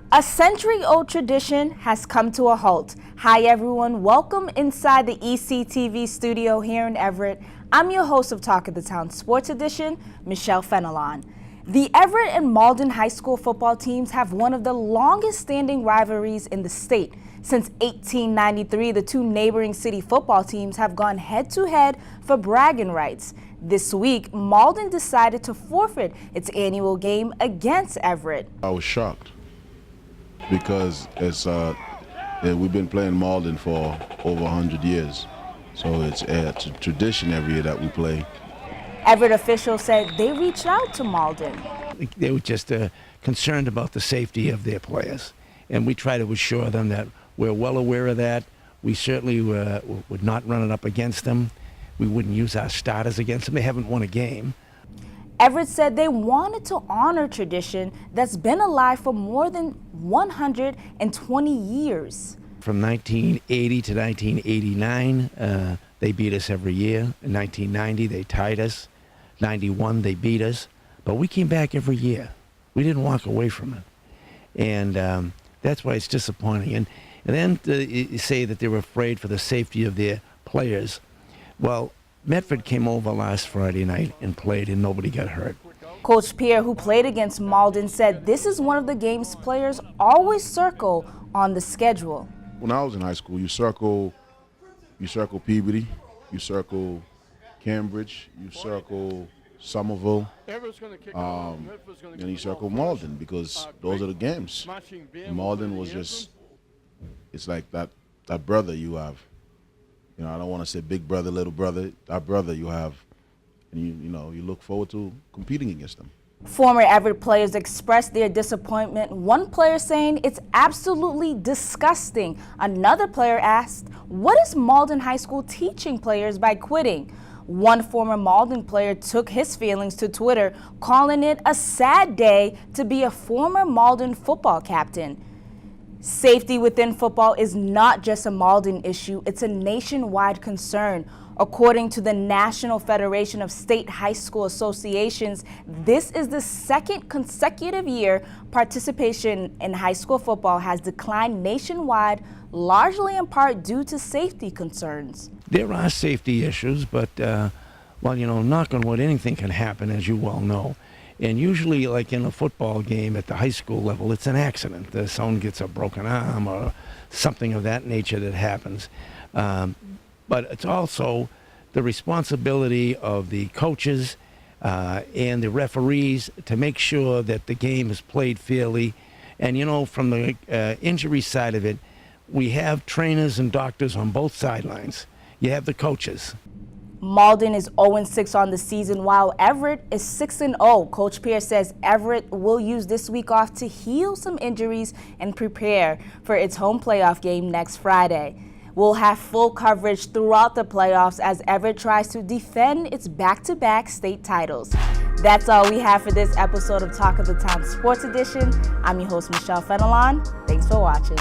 A century-old tradition has come to a halt. Hi everyone, welcome inside the ECTV studio here in Everett. I'm your host of Talk of the Town Sports Edition, Michelle Fenelon. The Everett and Malden High School football teams have one of the longest standing rivalries in the state. Since 1893, the two neighboring city football teams have gone head-to-head for bragging rights. This week, Malden decided to forfeit its annual game against Everett. I was shocked because we've been playing Malden for over 100 years. So it's a tradition every year that we play. Everett officials said they reached out to Malden. They were just concerned about the safety of their players. And we try to assure them that we're well aware of that. We certainly would not run it up against them. We wouldn't use our starters against them. They haven't won a game. Everett said they wanted to honor tradition that's been alive for more than 120 years. From 1980 to 1989, they beat us every year. In 1990, they tied us. 91, they beat us. But we came back every year. We didn't walk away from it. And that's why it's disappointing. And then you say that they were afraid for the safety of their players. Well, Medford came over last Friday night and played, and nobody got hurt. Coach Pierre, who played against Malden, said this is one of the games players always circle on the schedule. When I was in high school, you circle Peabody, you circle Cambridge, you circle Somerville, and you circle Malden, because those are the games. Malden was just, it's like that brother you have. You know, I don't want to say big brother, little brother, that brother you have, and you look forward to competing against them. Former Everett players expressed their disappointment, one player saying it's absolutely disgusting. Another player asked, what is Malden High School teaching players by quitting? One former Malden player took his feelings to Twitter, calling it a sad day to be a former Malden football captain. Safety within football is not just a Malden issue, it's a nationwide concern. According to the National Federation of State High School Associations, this is the second consecutive year participation in high school football has declined nationwide, largely in part due to safety concerns. There are safety issues, but, knock on wood, anything can happen, as you well know. And usually, like in a football game at the high school level, it's an accident. Someone gets a broken arm or something of that nature that happens. But it's also the responsibility of the coaches and the referees to make sure that the game is played fairly. And, from the injury side of it, we have trainers and doctors on both sidelines. You have the coaches. Malden is 0-6 on the season, while Everett is 6-0. Coach Pierre says Everett will use this week off to heal some injuries and prepare for its home playoff game next Friday. We'll have full coverage throughout the playoffs as Everett tries to defend its back-to-back state titles. That's all we have for this episode of Talk of the Town Sports Edition. I'm your host, Michelle Fenelon. Thanks for watching.